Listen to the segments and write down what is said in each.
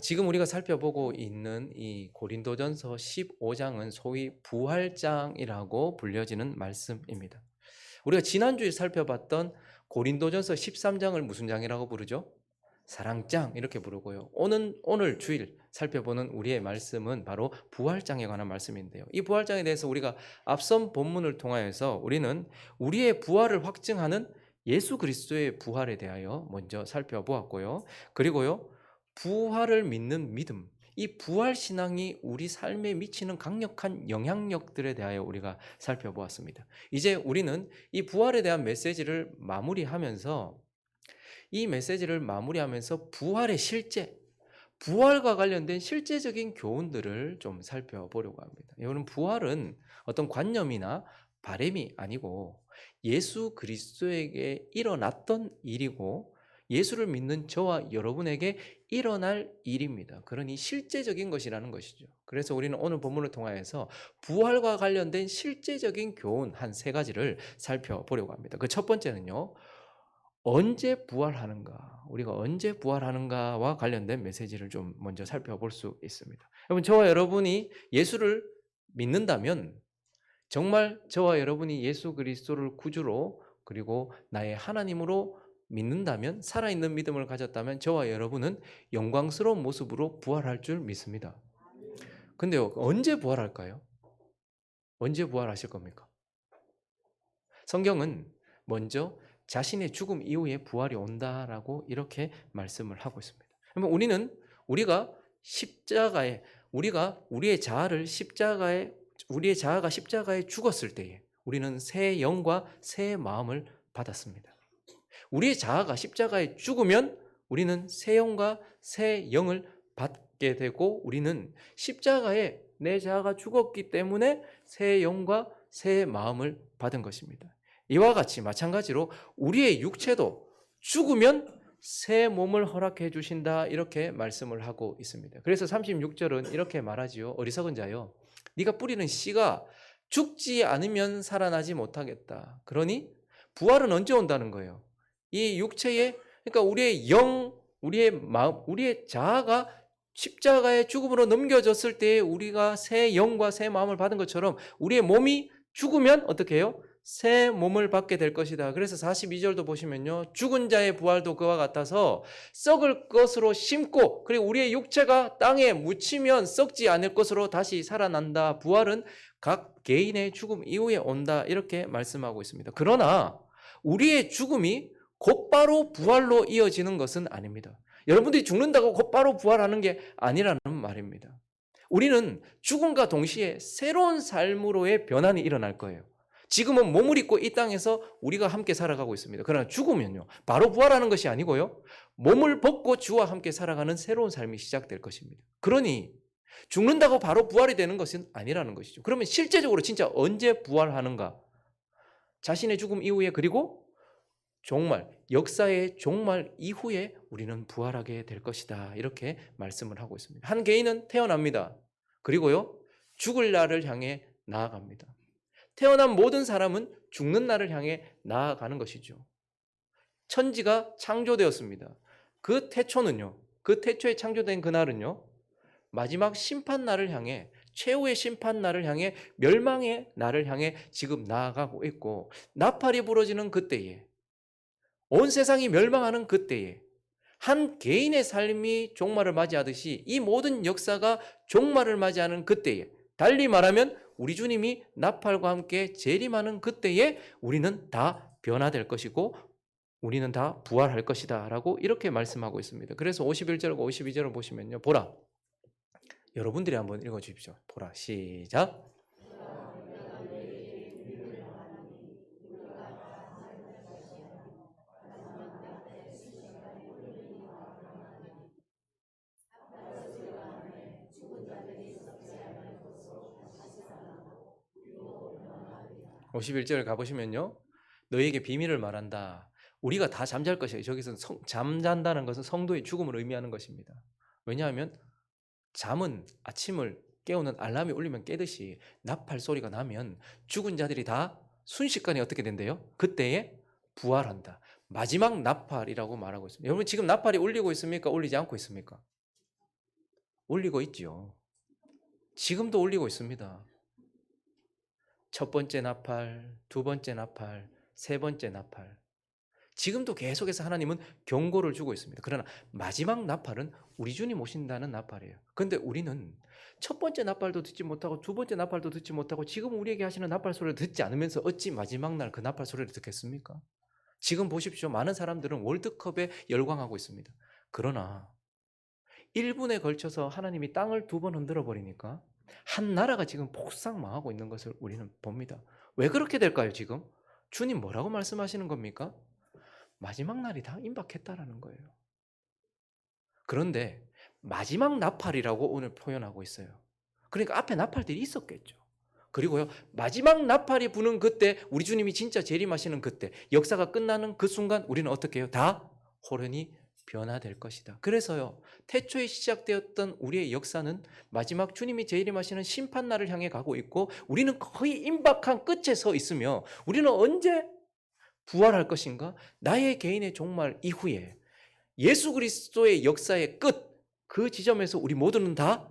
지금 우리가 살펴보고 있는 이 고린도전서 15장은 소위 부활장이라고 불려지는 말씀입니다. 우리가 지난주에 살펴봤던 고린도전서 13장을 무슨 장이라고 부르죠? 사랑장 이렇게 부르고요. 오늘 주일 살펴보는 우리의 말씀은 바로 부활장에 관한 말씀인데요. 이 부활장에 대해서 우리가 앞선 본문을 통하여서 우리는 우리의 부활을 확증하는 예수 그리스도의 부활에 대하여 먼저 살펴보았고요. 그리고요, 부활을 믿는 믿음, 이 부활 신앙이 우리 삶에 미치는 강력한 영향력들에 대하여 우리가 살펴보았습니다. 이제 우리는 이 부활에 대한 메시지를 마무리하면서 부활의 실제, 부활과 관련된 실제적인 교훈들을 좀 살펴보려고 합니다. 여러분, 부활은 어떤 관념이나 바램이 아니고 예수 그리스도에게 일어났던 일이고 예수를 믿는 저와 여러분에게 일어날 일입니다. 그러니 실제적인 것이라는 것이죠. 그래서 우리는 오늘 본문을 통하여서 부활과 관련된 실제적인 교훈 한 세 가지를 살펴보려고 합니다. 그 첫 번째는요, 언제 부활하는가, 우리가 언제 부활하는가와 관련된 메시지를 좀 먼저 살펴볼 수 있습니다. 여러분, 저와 여러분이 예수를 믿는다면, 정말 저와 여러분이 예수 그리스도를 구주로 그리고 나의 하나님으로 믿는다면, 살아있는 믿음을 가졌다면 저와 여러분은 영광스러운 모습으로 부활할 줄 믿습니다. 근데요, 언제 부활할까요? 언제 부활하실 겁니까? 성경은 먼저 자신의 죽음 이후에 부활이 온다라고 이렇게 말씀을 하고 있습니다. 그러면 우리가 십자가에, 우리의 자아가 십자가에 죽었을 때에 우리는 새 영과 새 마음을 받았습니다. 우리의 자아가 십자가에 죽으면 우리는 새 영과 새 영을 받게 되고, 우리는 십자가에 내 자아가 죽었기 때문에 새 영과 새 마음을 받은 것입니다. 이와 같이 마찬가지로 우리의 육체도 죽으면 새 몸을 허락해 주신다, 이렇게 말씀을 하고 있습니다. 그래서 36절은 이렇게 말하지요. 어리석은 자여, 네가 뿌리는 씨가 죽지 않으면 살아나지 못하겠다. 그러니 부활은 언제 온다는 거예요? 이 육체의, 그러니까 우리의 영, 우리의 마음, 우리의 자아가 십자가의 죽음으로 넘겨졌을 때 우리가 새 영과 새 마음을 받은 것처럼 우리의 몸이 죽으면 어떻게 해요? 새 몸을 받게 될 것이다. 그래서 42절도 보시면요, 죽은 자의 부활도 그와 같아서 썩을 것으로 심고, 그리고 우리의 육체가 땅에 묻히면 썩지 않을 것으로 다시 살아난다. 부활은 각 개인의 죽음 이후에 온다, 이렇게 말씀하고 있습니다. 그러나 우리의 죽음이 곧바로 부활로 이어지는 것은 아닙니다. 여러분들이 죽는다고 곧바로 부활하는 게 아니라는 말입니다. 우리는 죽음과 동시에 새로운 삶으로의 변환이 일어날 거예요. 지금은 몸을 입고 이 땅에서 우리가 함께 살아가고 있습니다. 그러나 죽으면요, 바로 부활하는 것이 아니고요, 몸을 벗고 주와 함께 살아가는 새로운 삶이 시작될 것입니다. 그러니 죽는다고 바로 부활이 되는 것은 아니라는 것이죠. 그러면 실제적으로 진짜 언제 부활하는가? 자신의 죽음 이후에, 그리고 종말, 역사의 종말 이후에 우리는 부활하게 될 것이다, 이렇게 말씀을 하고 있습니다. 한 개인은 태어납니다. 그리고요, 죽을 날을 향해 나아갑니다. 태어난 모든 사람은 죽는 날을 향해 나아가는 것이죠. 천지가 창조되었습니다. 그 태초에 창조된 그날은요, 마지막 심판 날을 향해, 최후의 심판 날을 향해, 멸망의 날을 향해 지금 나아가고 있고, 나팔이 부러지는 그때에, 온 세상이 멸망하는 그때에 한 개인의 삶이 종말을 맞이하듯이 이 모든 역사가 종말을 맞이하는 그때에, 달리 말하면 우리 주님이 나팔과 함께 재림하는 그때에 우리는 다 변화될 것이고 우리는 다 부활할 것이다 라고 이렇게 말씀하고 있습니다. 그래서 51절과 52절을 보시면요, 보라, 여러분들이 한번 읽어주십시오. 보라, 시작. 51절 가보시면요, 너희에게 비밀을 말한다. 우리가 다 잠잘 것이에요. 저기서 잠잔다는 것은 성도의 죽음을 의미하는 것입니다. 왜냐하면 잠은 아침을 깨우는 알람이 울리면 깨듯이 나팔 소리가 나면 죽은 자들이 다 순식간에 어떻게 된대요? 그때에 부활한다. 마지막 나팔이라고 말하고 있습니다. 여러분, 지금 나팔이 울리고 있습니까? 울리지 않고 있습니까? 올리고 있지요. 지금도 올리고 있습니다. 첫 번째 나팔, 두 번째 나팔, 세 번째 나팔. 지금도 계속해서 하나님은 경고를 주고 있습니다. 그러나 마지막 나팔은 우리 주님 오신다는 나팔이에요. 그런데 우리는 첫 번째 나팔도 듣지 못하고 두 번째 나팔도 듣지 못하고 지금 우리에게 하시는 나팔 소리를 듣지 않으면서 어찌 마지막 날 그 나팔 소리를 듣겠습니까? 지금 보십시오. 많은 사람들은 월드컵에 열광하고 있습니다. 그러나 1분에 걸쳐서 하나님이 땅을 두 번 흔들어 버리니까 한 나라가 지금 폭삭 망하고 있는 것을 우리는 봅니다. 왜 그렇게 될까요, 지금? 주님 뭐라고 말씀하시는 겁니까? 마지막 날이 다 임박했다라는 거예요. 그런데 마지막 나팔이라고 오늘 표현하고 있어요. 그러니까 앞에 나팔들이 있었겠죠. 그리고요, 마지막 나팔이 부는 그때, 우리 주님이 진짜 재림하시는 그때, 역사가 끝나는 그 순간 우리는 어떻게 해요? 다 호련히 변화될 것이다. 그래서요, 태초에 시작되었던 우리의 역사는 마지막 주님이 재림하시는 심판날을 향해 가고 있고, 우리는 거의 임박한 끝에 서 있으며, 우리는 언제 부활할 것인가? 나의 개인의 종말 이후에 예수 그리스도의 역사의 끝, 그 지점에서 우리 모두는 다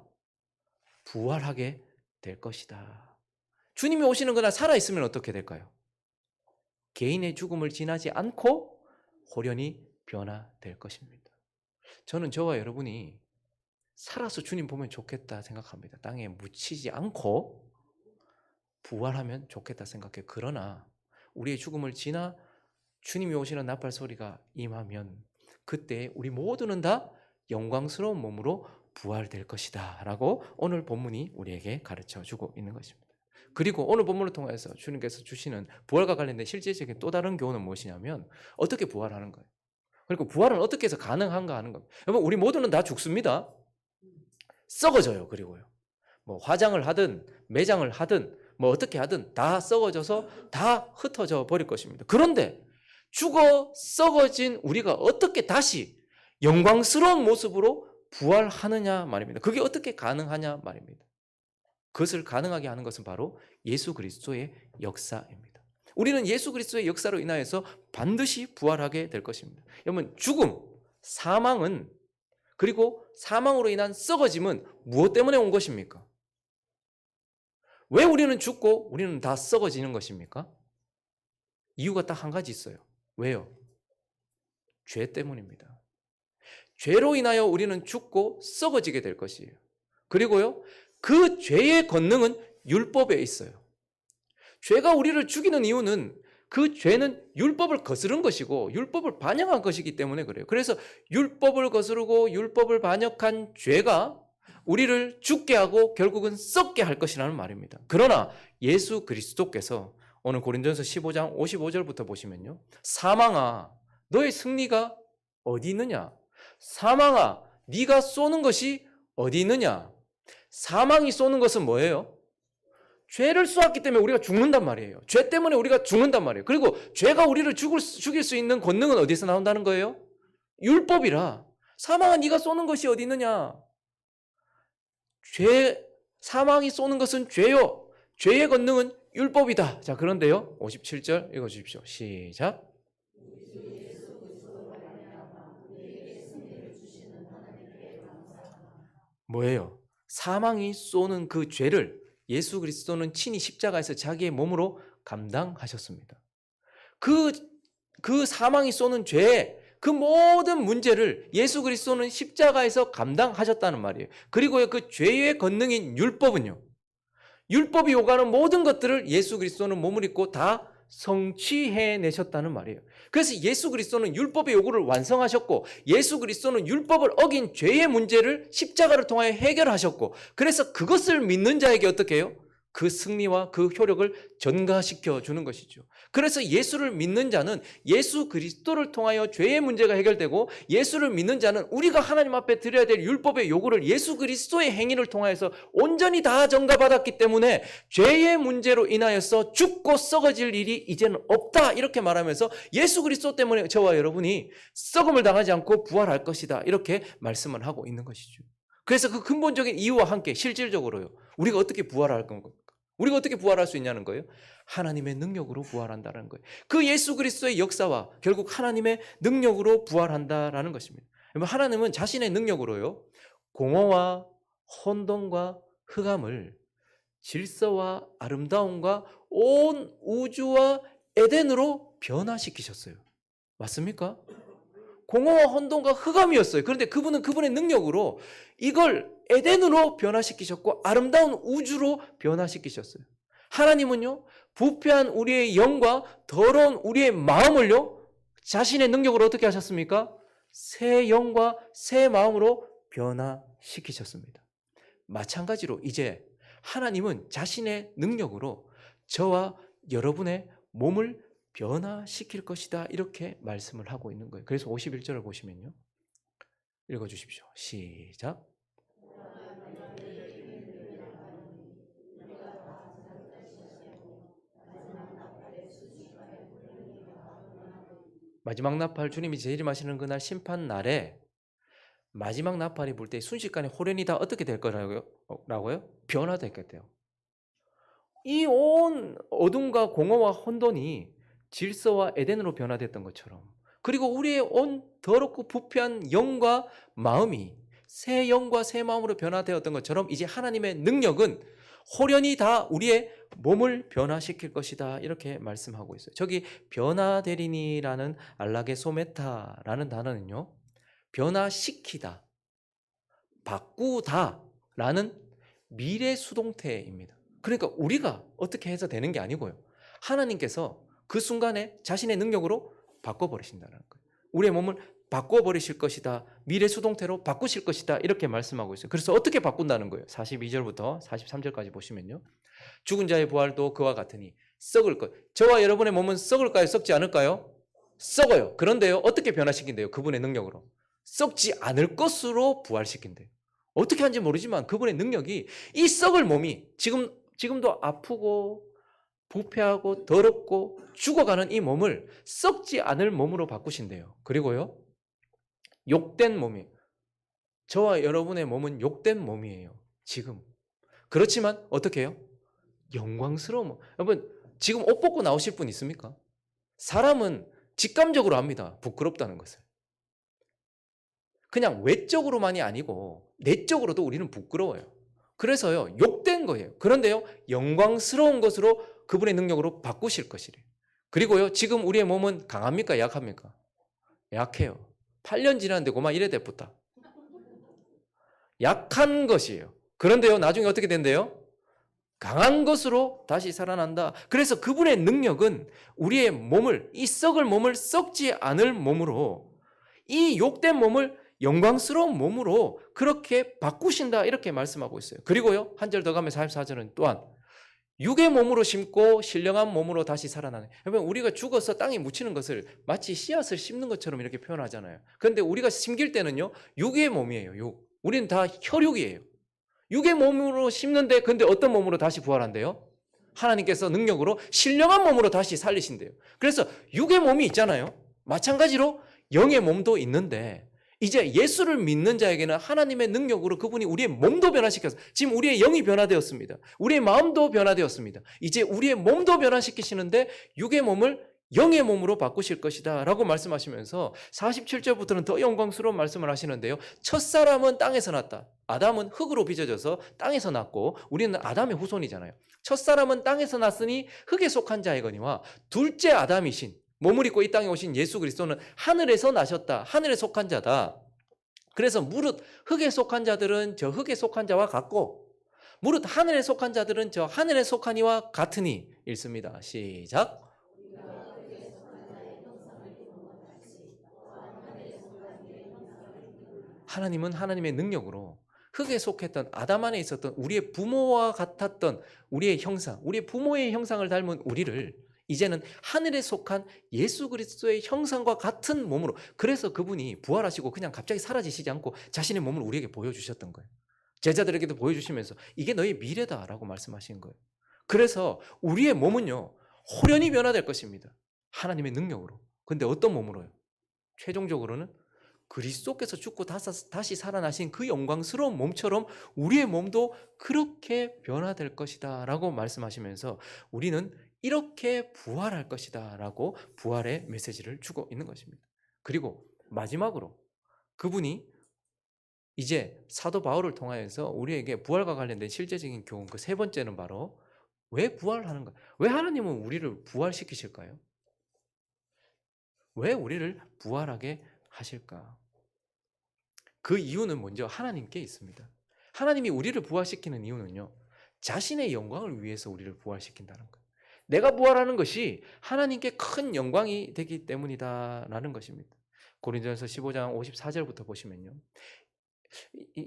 부활하게 될 것이다. 주님이 오시는 그날 살아있으면 어떻게 될까요? 개인의 죽음을 지나지 않고 호련히 변화될 것입니다. 저는 저와 여러분이 살아서 주님 보면 좋겠다 생각합니다. 땅에 묻히지 않고 부활하면 좋겠다 생각해요. 그러나 우리의 죽음을 지나 주님이 오시는 나팔 소리가 임하면 그때 우리 모두는 다 영광스러운 몸으로 부활될 것이다 라고 오늘 본문이 우리에게 가르쳐주고 있는 것입니다. 그리고 오늘 본문을 통해서 주님께서 주시는 부활과 관련된 실제적인 또 다른 교훈은 무엇이냐면 어떻게 부활하는 거예요. 그리고 부활은 어떻게 해서 가능한가 하는 겁니다. 여러분, 우리 모두는 다 죽습니다. 썩어져요. 그리고요, 뭐 화장을 하든 매장을 하든 뭐 어떻게 하든 다 썩어져서 다 흩어져 버릴 것입니다. 그런데 죽어 썩어진 우리가 어떻게 다시 영광스러운 모습으로 부활하느냐 말입니다. 그게 어떻게 가능하냐 말입니다. 그것을 가능하게 하는 것은 바로 예수 그리스도의 역사입니다. 우리는 예수 그리스도의 역사로 인하여서 반드시 부활하게 될 것입니다. 여러분, 죽음, 사망은, 그리고 사망으로 인한 썩어짐은 무엇 때문에 온 것입니까? 왜 우리는 죽고 우리는 다 썩어지는 것입니까? 이유가 딱 한 가지 있어요. 왜요? 죄 때문입니다. 죄로 인하여 우리는 죽고 썩어지게 될 것이에요. 그리고요, 그 죄의 권능은 율법에 있어요. 죄가 우리를 죽이는 이유는 그 죄는 율법을 거스른 것이고 율법을 반역한 것이기 때문에 그래요. 그래서 율법을 거스르고 율법을 반역한 죄가 우리를 죽게 하고 결국은 썩게 할 것이라는 말입니다. 그러나 예수 그리스도께서 오늘 고린도전서 15장 55절부터 보시면요, 사망아 너의 승리가 어디 있느냐? 사망아 네가 쏘는 것이 어디 있느냐? 사망이 쏘는 것은 뭐예요? 죄를 쏘았기 때문에 우리가 죽는단 말이에요. 죄 때문에 우리가 죽는단 말이에요. 그리고 죄가 우리를 죽일 수 있는 권능은 어디서 나온다는 거예요? 율법이라. 사망아 네가 쏘는 것이 어디 있느냐? 사망이 쏘는 것은 죄요. 죄의 권능은 율법이다. 자, 그런데요, 57절 읽어주십시오. 시작. 뭐예요? 사망이 쏘는 그 죄를 예수 그리스도는 친히 십자가에서 자기의 몸으로 감당하셨습니다. 그 사망이 쏘는 죄의 그 모든 문제를 예수 그리스도는 십자가에서 감당하셨다는 말이에요. 그리고 그 죄의 권능인 율법은요, 율법이 요구하는 모든 것들을 예수 그리스도는 몸을 입고 다 성취해내셨다는 말이에요. 그래서 예수 그리스도는 율법의 요구를 완성하셨고, 예수 그리스도는 율법을 어긴 죄의 문제를 십자가를 통하여 해결하셨고, 그래서 그것을 믿는 자에게 어떻게 해요? 그 승리와 그 효력을 전가시켜 주는 것이죠. 그래서 예수를 믿는 자는 예수 그리스도를 통하여 죄의 문제가 해결되고, 예수를 믿는 자는 우리가 하나님 앞에 드려야 될 율법의 요구를 예수 그리스도의 행위를 통하여서 온전히 다 전가받았기 때문에 죄의 문제로 인하여서 죽고 썩어질 일이 이제는 없다, 이렇게 말하면서 예수 그리스도 때문에 저와 여러분이 썩음을 당하지 않고 부활할 것이다, 이렇게 말씀을 하고 있는 것이죠. 그래서 그 근본적인 이유와 함께 실질적으로요, 우리가 어떻게 부활할 건가? 우리가 어떻게 부활할 수 있냐는 거예요? 하나님의 능력으로 부활한다는 거예요. 그 예수 그리스도의 역사와 결국 하나님의 능력으로 부활한다라는 것입니다. 하나님은 자신의 능력으로요, 공허와 혼돈과 흑암을 질서와 아름다움과 온 우주와 에덴으로 변화시키셨어요. 맞습니까? 공허와 혼돈과 흑암이었어요. 그런데 그분은 그분의 능력으로 이걸 에덴으로 변화시키셨고 아름다운 우주로 변화시키셨어요. 하나님은요, 부패한 우리의 영과 더러운 우리의 마음을요, 자신의 능력으로 어떻게 하셨습니까? 새 영과 새 마음으로 변화시키셨습니다. 마찬가지로 이제 하나님은 자신의 능력으로 저와 여러분의 몸을 변화시킬 것이다, 이렇게 말씀을 하고 있는 거예요. 그래서 51절을 보시면요, 읽어주십시오. 시작. 마지막 나팔, 주님이 재림하시는 그날 심판 날에 마지막 나팔이 불 때 순식간에 호련이 다 어떻게 될 거라고요? 변화되겠대요. 이 온 어둠과 공허와 혼돈이 질서와 에덴으로 변화됐던 것처럼, 그리고 우리의 온 더럽고 부패한 영과 마음이 새 영과 새 마음으로 변화되었던 것처럼 이제 하나님의 능력은 호련히 다 우리의 몸을 변화시킬 것이다, 이렇게 말씀하고 있어요. 저기 변화되리니라는 알라게소메타라는 단어는요, 변화시키다, 바꾸다라는 미래 수동태입니다. 그러니까 우리가 어떻게 해서 되는 게 아니고요, 하나님께서 그 순간에 자신의 능력으로 바꿔버리신다는 거예요. 우리의 몸을 바꿔버리실 것이다, 미래 수동태로 바꾸실 것이다, 이렇게 말씀하고 있어요. 그래서 어떻게 바꾼다는 거예요? 42절부터 43절까지 보시면요, 죽은 자의 부활도 그와 같으니 썩을 것. 저와 여러분의 몸은 썩을까요? 썩지 않을까요? 썩어요. 그런데요, 어떻게 변화시킨대요? 그분의 능력으로 썩지 않을 것으로 부활시킨대요. 어떻게 하는지 모르지만 그분의 능력이 이 썩을 몸이 지금도 아프고 부패하고 더럽고 죽어가는 이 몸을 썩지 않을 몸으로 바꾸신대요. 그리고요, 욕된 몸이, 저와 여러분의 몸은 욕된 몸이에요, 지금. 그렇지만 어떻게 해요? 영광스러운 몸. 여러분, 지금 옷 벗고 나오실 분 있습니까? 사람은 직감적으로 압니다, 부끄럽다는 것을. 그냥 외적으로만이 아니고 내적으로도 우리는 부끄러워요. 그래서요, 욕된 거예요. 그런데요, 영광스러운 것으로 그분의 능력으로 바꾸실 것이래요. 그리고요, 지금 우리의 몸은 강합니까? 약합니까? 약해요. 8년 지났는데 고만 이래 됐다. 약한 것이에요. 그런데요, 나중에 어떻게 된대요? 강한 것으로 다시 살아난다. 그래서 그분의 능력은 우리의 몸을, 이 썩을 몸을 썩지 않을 몸으로, 이 욕된 몸을 영광스러운 몸으로 그렇게 바꾸신다, 이렇게 말씀하고 있어요. 그리고요, 한 절 더 가면 44절은 또한 육의 몸으로 심고 신령한 몸으로 다시 살아나는. 여러분, 우리가 죽어서 땅에 묻히는 것을 마치 씨앗을 심는 것처럼 이렇게 표현하잖아요. 그런데 우리가 심길 때는요, 육의 몸이에요. 육. 우리는 다 혈육이에요. 육의 몸으로 심는데, 근데 어떤 몸으로 다시 부활한대요? 하나님께서 능력으로 신령한 몸으로 다시 살리신대요. 그래서 육의 몸이 있잖아요. 마찬가지로 영의 몸도 있는데, 이제 예수를 믿는 자에게는 하나님의 능력으로 그분이 우리의 몸도 변화시켜서, 지금 우리의 영이 변화되었습니다. 우리의 마음도 변화되었습니다. 이제 우리의 몸도 변화시키시는데 육의 몸을 영의 몸으로 바꾸실 것이다 라고 말씀하시면서 47절부터는 더 영광스러운 말씀을 하시는데요, 첫사람은 땅에서 났다. 아담은 흙으로 빚어져서 땅에서 났고 우리는 아담의 후손이잖아요. 첫사람은 땅에서 났으니 흙에 속한 자이거니와 둘째 아담이신, 몸을 입고 이 땅에 오신 예수 그리스도는 하늘에서 나셨다. 하늘에 속한 자다. 그래서 무릇 흙에 속한 자들은 저 흙에 속한 자와 같고 무릇 하늘에 속한 자들은 저 하늘에 속한 이와 같으니. 읽습니다. 시작. 하나님은 하나님의 능력으로 흙에 속했던 아담 안에 있었던 우리의 부모와 같았던 우리의 형상, 우리의 부모의 형상을 닮은 우리를 이제는 하늘에 속한 예수 그리스도의 형상과 같은 몸으로, 그래서 그분이 부활하시고 그냥 갑자기 사라지시지 않고 자신의 몸을 우리에게 보여주셨던 거예요. 제자들에게도 보여주시면서 이게 너의 미래다라고 말씀하신 거예요. 그래서 우리의 몸은요, 호련히 변화될 것입니다, 하나님의 능력으로. 근데 어떤 몸으로요? 최종적으로는 그리스도께서 죽고 다시 살아나신 그 영광스러운 몸처럼 우리의 몸도 그렇게 변화될 것이다 라고 말씀하시면서 우리는 이렇게 부활할 것이다 라고 부활의 메시지를 주고 있는 것입니다. 그리고 마지막으로 그분이 이제 사도 바울을 통하여서 우리에게 부활과 관련된 실제적인 교훈, 그 세 번째는 바로 왜 부활하는가? 왜 하나님은 우리를 부활시키실까요? 왜 우리를 부활하게 하실까? 그 이유는 먼저 하나님께 있습니다. 하나님이 우리를 부활시키는 이유는요, 자신의 영광을 위해서 우리를 부활시킨다는 거예요. 내가 부활하는 것이 하나님께 큰 영광이 되기 때문이다라는 것입니다. 고린도전서 15장 54절부터 보시면요,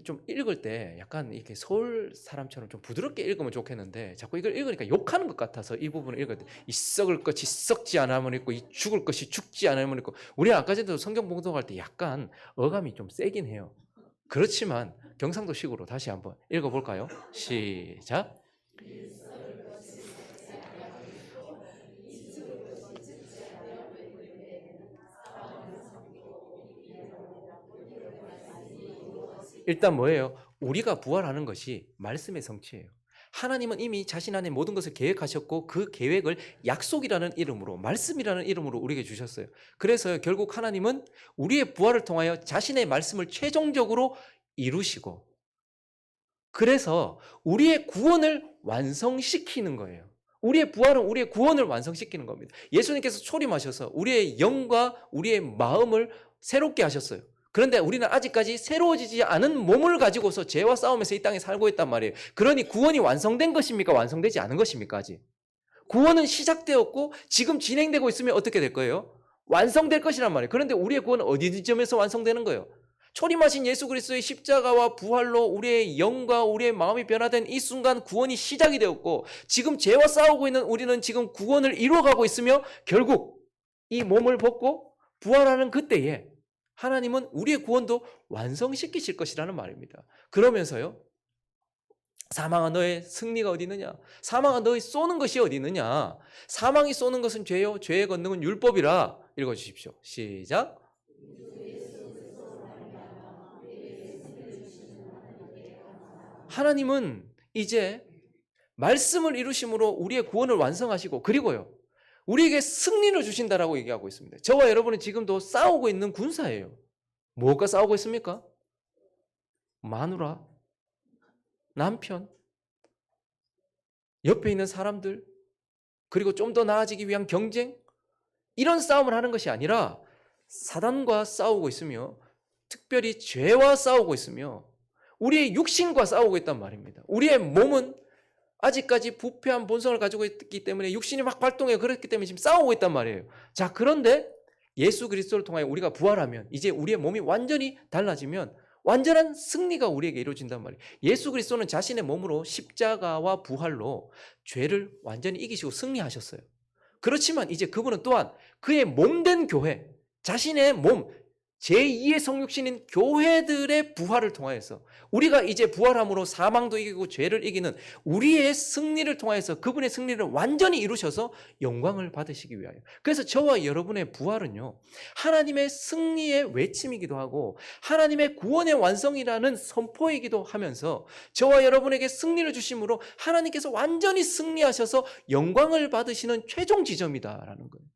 좀 읽을 때 약간 이렇게 서울 사람처럼 좀 부드럽게 읽으면 좋겠는데 자꾸 이걸 읽으니까 욕하는 것 같아서 이 부분을 읽을 때 이 썩을 것이 썩지 않으면 있고 이 죽을 것이 죽지 않으면 있고, 우리 아까 전에도 성경 봉독할 때 약간 어감이 좀 세긴 해요. 그렇지만 경상도식으로 다시 한번 읽어볼까요? 시작. 일단 뭐예요? 우리가 부활하는 것이 말씀의 성취예요. 하나님은 이미 자신 안에 모든 것을 계획하셨고 그 계획을 약속이라는 이름으로, 말씀이라는 이름으로 우리에게 주셨어요. 그래서 결국 하나님은 우리의 부활을 통하여 자신의 말씀을 최종적으로 이루시고, 그래서 우리의 구원을 완성시키는 거예요. 우리의 부활은 우리의 구원을 완성시키는 겁니다. 예수님께서 초림하셔서 우리의 영과 우리의 마음을 새롭게 하셨어요. 그런데 우리는 아직까지 새로워지지 않은 몸을 가지고서 죄와 싸우면서 이 땅에 살고 있단 말이에요. 그러니 구원이 완성된 것입니까? 완성되지 않은 것입니까? 아직. 구원은 시작되었고 지금 진행되고 있으면 어떻게 될 거예요? 완성될 것이란 말이에요. 그런데 우리의 구원은 어디 점에서 완성되는 거예요? 초림하신 예수 그리스도의 십자가와 부활로 우리의 영과 우리의 마음이 변화된 이 순간 구원이 시작이 되었고, 지금 죄와 싸우고 있는 우리는 지금 구원을 이루어가고 있으며, 결국 이 몸을 벗고 부활하는 그때에 하나님은 우리의 구원도 완성시키실 것이라는 말입니다. 그러면서요, 사망아 너의 승리가 어디 있느냐? 사망아 너의 쏘는 것이 어디 있느냐? 사망이 쏘는 것은 죄요, 죄의 권능은 율법이라. 읽어주십시오. 시작. 하나님은 이제 말씀을 이루심으로 우리의 구원을 완성하시고, 그리고요, 우리에게 승리를 주신다라고 얘기하고 있습니다. 저와 여러분은 지금도 싸우고 있는 군사예요. 무엇과 싸우고 있습니까? 마누라, 남편, 옆에 있는 사람들, 그리고 좀 더 나아지기 위한 경쟁, 이런 싸움을 하는 것이 아니라 사단과 싸우고 있으며, 특별히 죄와 싸우고 있으며, 우리의 육신과 싸우고 있단 말입니다. 우리의 몸은 아직까지 부패한 본성을 가지고 있기 때문에 육신이 막 발동해, 그렇기 때문에 지금 싸우고 있단 말이에요. 자, 그런데 예수 그리스도를 통하여 우리가 부활하면, 이제 우리의 몸이 완전히 달라지면 완전한 승리가 우리에게 이루어진단 말이에요. 예수 그리스도는 자신의 몸으로 십자가와 부활로 죄를 완전히 이기시고 승리하셨어요. 그렇지만 이제 그분은 또한 그의 몸된 교회, 자신의 몸, 제2의 성육신인 교회들의 부활을 통하여서 우리가 이제 부활함으로 사망도 이기고 죄를 이기는 우리의 승리를 통하여서 그분의 승리를 완전히 이루셔서 영광을 받으시기 위하여. 그래서 저와 여러분의 부활은요, 하나님의 승리의 외침이기도 하고 하나님의 구원의 완성이라는 선포이기도 하면서, 저와 여러분에게 승리를 주심으로 하나님께서 완전히 승리하셔서 영광을 받으시는 최종 지점이다라는 거예요.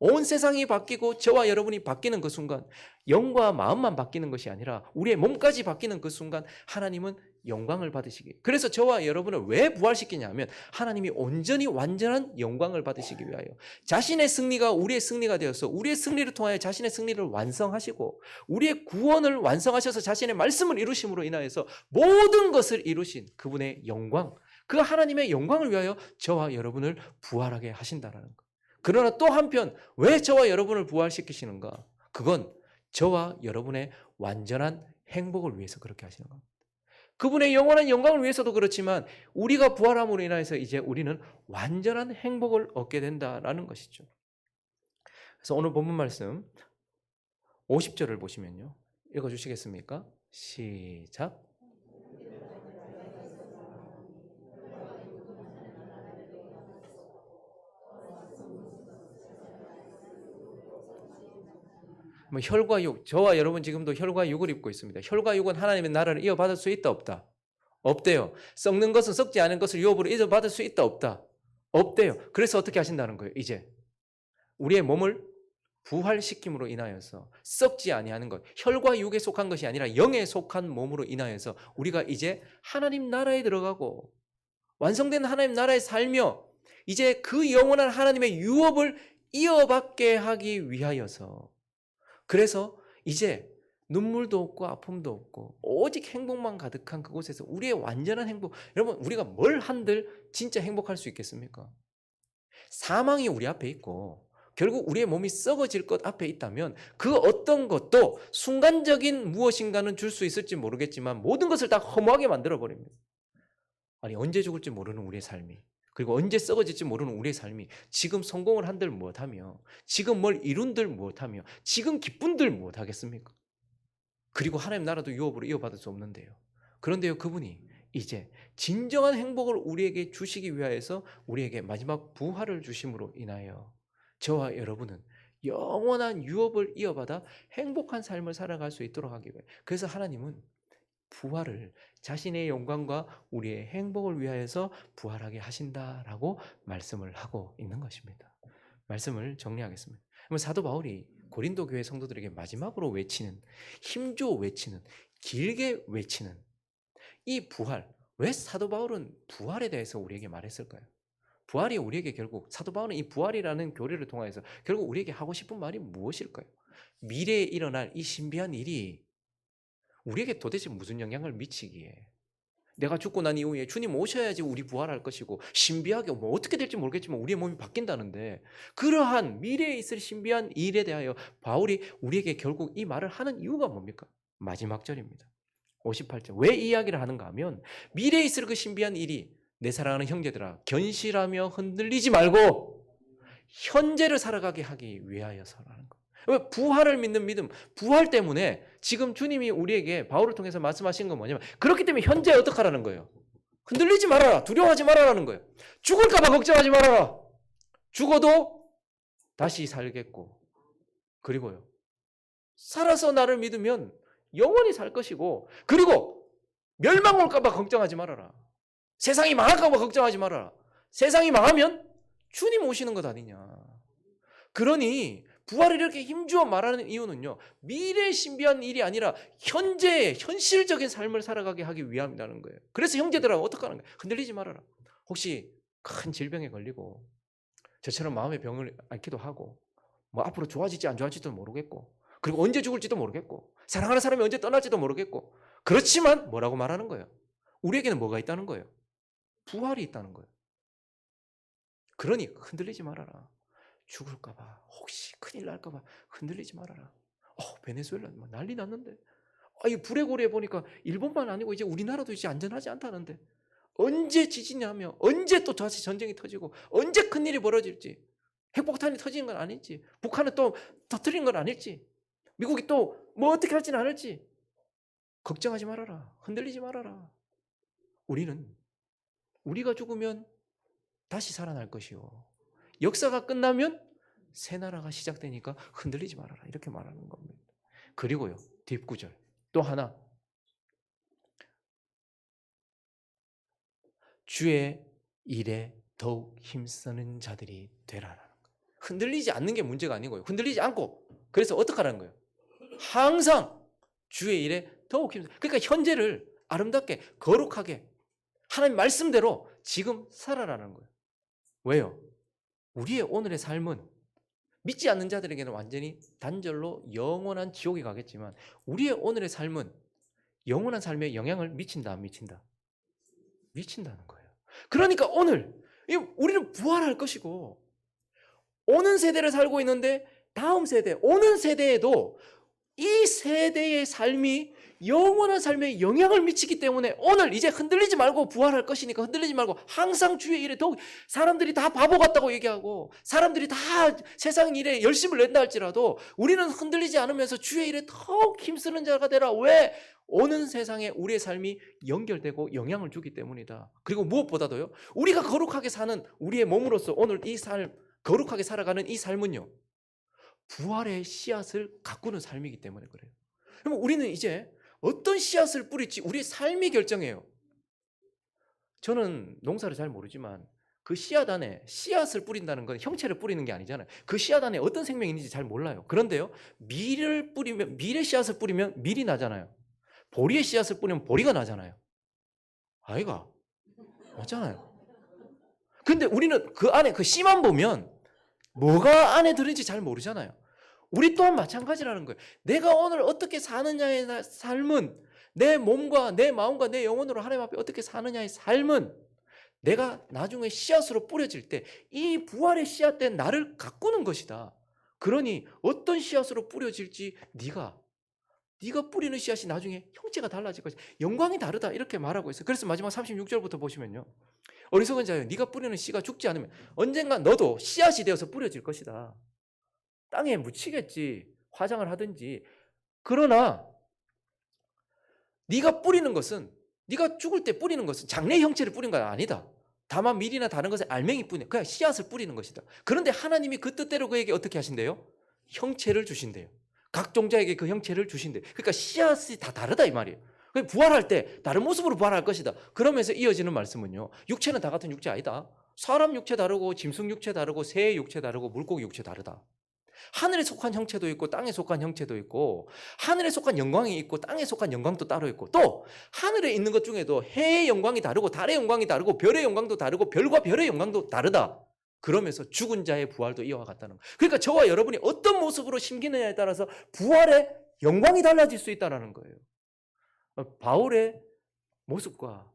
온 세상이 바뀌고 저와 여러분이 바뀌는 그 순간, 영과 마음만 바뀌는 것이 아니라 우리의 몸까지 바뀌는 그 순간 하나님은 영광을 받으시기. 그래서 저와 여러분을 왜 부활시키냐면 하나님이 온전히 완전한 영광을 받으시기 위하여, 자신의 승리가 우리의 승리가 되어서 우리의 승리를 통하여 자신의 승리를 완성하시고 우리의 구원을 완성하셔서 자신의 말씀을 이루심으로 인하여서 모든 것을 이루신 그분의 영광, 그 하나님의 영광을 위하여 저와 여러분을 부활하게 하신다는 것. 그러나 또 한편 왜 저와 여러분을 부활시키시는가? 그건 저와 여러분의 완전한 행복을 위해서 그렇게 하시는 겁니다. 그분의 영원한 영광을 위해서도 그렇지만 우리가 부활함으로 인해서 이제 우리는 완전한 행복을 얻게 된다라는 것이죠. 그래서 오늘 본문 말씀 50절을 보시면요, 읽어주시겠습니까? 시작. 뭐 혈과 육, 저와 여러분 지금도 혈과 육을 입고 있습니다. 혈과 육은 하나님의 나라를 이어받을 수 있다 없다? 없대요. 썩는 것은 썩지 않은 것을 유업으로 이어받을 수 있다 없다? 없대요. 그래서 어떻게 하신다는 거예요? 이제 우리의 몸을 부활시킴으로 인하여서 썩지 아니하는 것, 혈과 육에 속한 것이 아니라 영에 속한 몸으로 인하여서 우리가 이제 하나님 나라에 들어가고 완성된 하나님 나라에 살며 이제 그 영원한 하나님의 유업을 이어받게 하기 위하여서, 그래서 이제 눈물도 없고 아픔도 없고 오직 행복만 가득한 그곳에서 우리의 완전한 행복, 여러분 우리가 뭘 한들 진짜 행복할 수 있겠습니까? 사망이 우리 앞에 있고 결국 우리의 몸이 썩어질 것 앞에 있다면 그 어떤 것도 순간적인 무엇인가는 줄 수 있을지 모르겠지만 모든 것을 다 허무하게 만들어버립니다. 아니 언제 죽을지 모르는 우리의 삶이, 그리고 언제 썩어질지 모르는 우리의 삶이 지금 성공을 한들 무엇하며 지금 뭘 이룬들 무엇하며 지금 기쁜들 무엇하겠습니까? 그리고 하나님 나라도 유업으로 이어받을 수 없는데요. 그런데요, 그분이 이제 진정한 행복을 우리에게 주시기 위하여서 우리에게 마지막 부활을 주심으로 인하여 저와 여러분은 영원한 유업을 이어받아 행복한 삶을 살아갈 수 있도록 하기 위해, 그래서 하나님은 부활을 자신의 영광과 우리의 행복을 위하여서 부활하게 하신다라고 말씀을 하고 있는 것입니다. 말씀을 정리하겠습니다. 그러면 사도 바울이 고린도 교회 성도들에게 마지막으로 외치는, 힘줘 외치는, 길게 외치는 이 부활, 왜 사도 바울은 부활에 대해서 우리에게 말했을까요? 부활이 우리에게 결국, 사도 바울은 이 부활이라는 교리를 통해서 결국 우리에게 하고 싶은 말이 무엇일까요? 미래에 일어날 이 신비한 일이 우리에게 도대체 무슨 영향을 미치기에, 내가 죽고 난 이후에 주님 오셔야지 우리 부활할 것이고 신비하게 뭐 어떻게 될지 모르겠지만 우리의 몸이 바뀐다는데, 그러한 미래에 있을 신비한 일에 대하여 바울이 우리에게 결국 이 말을 하는 이유가 뭡니까? 마지막 절입니다. 58절. 왜 이 이야기를 하는가 하면 미래에 있을 그 신비한 일이, 내 사랑하는 형제들아 견실하며 흔들리지 말고 현재를 살아가게 하기 위하여서라는 것. 왜? 부활을 믿는 믿음, 부활 때문에 지금 주님이 우리에게 바울을 통해서 말씀하신 건 뭐냐면, 그렇기 때문에 현재 어떻게 하라는 거예요? 흔들리지 말아라, 두려워하지 말아라는 거예요. 죽을까 봐 걱정하지 말아라. 죽어도 다시 살겠고, 그리고요 살아서 나를 믿으면 영원히 살 것이고, 그리고 멸망 올까 봐 걱정하지 말아라. 세상이 망할까 봐 걱정하지 말아라. 세상이 망하면 주님 오시는 것 아니냐. 그러니 부활을 이렇게 힘주어 말하는 이유는요, 미래의 신비한 일이 아니라 현재의 현실적인 삶을 살아가게 하기 위함이라는 거예요. 그래서 형제들아 어떻게 하는 거예요? 흔들리지 말아라. 혹시 큰 질병에 걸리고 저처럼 마음의 병을 앓기도 하고 뭐 앞으로 좋아질지 안 좋아질지도 모르겠고, 그리고 언제 죽을지도 모르겠고, 사랑하는 사람이 언제 떠날지도 모르겠고, 그렇지만 뭐라고 말하는 거예요? 우리에게는 뭐가 있다는 거예요? 부활이 있다는 거예요. 그러니 흔들리지 말아라. 죽을까봐, 혹시 큰일 날까봐 흔들리지 말아라. 베네수엘라 뭐 난리 났는데, 이 불의 고리에 보니까 일본만 아니고 이제 우리나라도 이제 안전하지 않다는데, 언제 지진이 하며 언제 또 다시 전쟁이 터지고 언제 큰일이 벌어질지, 핵폭탄이 터지는 건 아닐지, 북한은 또 터뜨리는 건 아닐지, 미국이 또 뭐 어떻게 할지는 않을지, 걱정하지 말아라. 흔들리지 말아라. 우리가 죽으면 다시 살아날 것이요, 역사가 끝나면 새 나라가 시작되니까 흔들리지 말아라, 이렇게 말하는 겁니다. 그리고요 뒷구절 또 하나, 주의 일에 더욱 힘쓰는 자들이 되라라는 거예요. 흔들리지 않는 게 문제가 아니고요, 흔들리지 않고, 그래서 어떻게 하라는 거예요? 항상 주의 일에 더욱 힘쓰, 그러니까 현재를 아름답게 거룩하게 하나님 말씀대로 지금 살아라는 거예요. 왜요? 우리의 오늘의 삶은 믿지 않는 자들에게는 완전히 단절로 영원한 지옥에 가겠지만, 우리의 오늘의 삶은 영원한 삶에 영향을 미친다, 안 미친다? 미친다는 거예요. 그러니까 오늘 우리는 부활할 것이고, 오는 세대를 살고 있는데 다음 세대, 오는 세대에도 이 세대의 삶이 영원한 삶에 영향을 미치기 때문에 오늘 이제 흔들리지 말고 부활할 것이니까 흔들리지 말고 항상 주의 일에 더욱, 사람들이 다 바보 같다고 얘기하고 사람들이 다 세상 일에 열심을 낸다 할지라도 우리는 흔들리지 않으면서 주의 일에 더욱 힘쓰는 자가 되라. 왜? 오는 세상에 우리의 삶이 연결되고 영향을 주기 때문이다. 그리고 무엇보다도요, 우리가 거룩하게 사는 우리의 몸으로서 오늘 이 삶, 거룩하게 살아가는 이 삶은요, 부활의 씨앗을 가꾸는 삶이기 때문에 그래요. 그럼 우리는 이제 어떤 씨앗을 뿌릴지 우리의 삶이 결정해요. 저는 농사를 잘 모르지만 그 씨앗 안에 씨앗을 뿌린다는 건 형체를 뿌리는 게 아니잖아요. 그 씨앗 안에 어떤 생명이 있는지 잘 몰라요. 그런데요, 밀을 뿌리면, 밀의 씨앗을 뿌리면 밀이 나잖아요. 보리의 씨앗을 뿌리면 보리가 나잖아요. 아이가 맞잖아요. 근데 우리는 그 안에 그 씨만 보면 뭐가 안에 들은지 잘 모르잖아요. 우리 또한 마찬가지라는 거예요. 내가 오늘 어떻게 사느냐의 삶은, 내 몸과 내 마음과 내 영혼으로 하나님 앞에 어떻게 사느냐의 삶은 내가 나중에 씨앗으로 뿌려질 때 이 부활의 씨앗된 나를 가꾸는 것이다. 그러니 어떤 씨앗으로 뿌려질지 네가 뿌리는 씨앗이 나중에 형체가 달라질 것이다. 영광이 다르다. 이렇게 말하고 있어요. 그래서 마지막 36절부터 보시면요. 어리석은 자여, 네가 뿌리는 씨가 죽지 않으면 언젠가 너도 씨앗이 되어서 뿌려질 것이다. 땅에 묻히겠지. 화장을 하든지. 그러나 네가 뿌리는 것은, 네가 죽을 때 뿌리는 것은 장래 형체를 뿌린 건 아니다. 다만 밀이나 다른 것에 알맹이 뿌리는, 그냥 씨앗을 뿌리는 것이다. 그런데 하나님이 그 뜻대로 그에게 어떻게 하신대요? 형체를 주신대요. 각 종자에게 그 형체를 주신대요. 그러니까 씨앗이 다 다르다 이 말이에요. 부활할 때 다른 모습으로 부활할 것이다. 그러면서 이어지는 말씀은요, 육체는 다 같은 육체 아니다. 사람 육체 다르고 짐승 육체 다르고 새의 육체 다르고 물고기 육체 다르다. 하늘에 속한 형체도 있고 땅에 속한 형체도 있고, 하늘에 속한 영광이 있고 땅에 속한 영광도 따로 있고, 또 하늘에 있는 것 중에도 해의 영광이 다르고 달의 영광이 다르고 별의 영광도 다르고 별과 별의 영광도 다르다. 그러면서 죽은 자의 부활도 이와 같다는 거예요. 그러니까 저와 여러분이 어떤 모습으로 심기느냐에 따라서 부활의 영광이 달라질 수 있다는 거예요. 바울의 모습과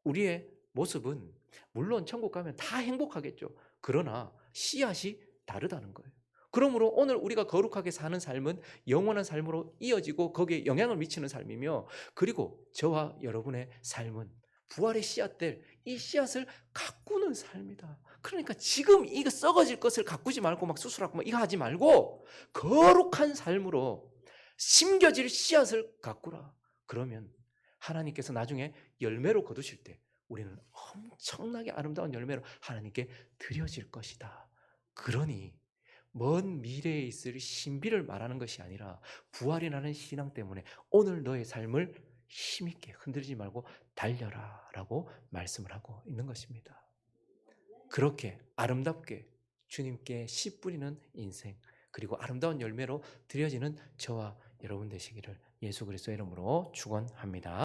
우리의 모습은 물론 천국 가면 다 행복하겠죠. 그러나 씨앗이 다르다는 거예요. 그러므로 오늘 우리가 거룩하게 사는 삶은 영원한 삶으로 이어지고 거기에 영향을 미치는 삶이며, 그리고 저와 여러분의 삶은 부활의 씨앗들, 이 씨앗을 가꾸는 삶이다. 그러니까 지금 이거 썩어질 것을 가꾸지 말고 막 수술하고 막 이거 하지 말고 거룩한 삶으로 심겨질 씨앗을 가꾸라. 그러면 하나님께서 나중에 열매로 거두실 때 우리는 엄청나게 아름다운 열매로 하나님께 드려질 것이다. 그러니 먼 미래에 있을 신비를 말하는 것이 아니라 부활이라는 신앙 때문에 오늘 너의 삶을 힘있게 흔들지 말고 달려라 라고 말씀을 하고 있는 것입니다. 그렇게 아름답게 주님께 씨 뿌리는 인생, 그리고 아름다운 열매로 드려지는 저와 여러분 되시기를 예수 그리스도의 이름으로 축원합니다.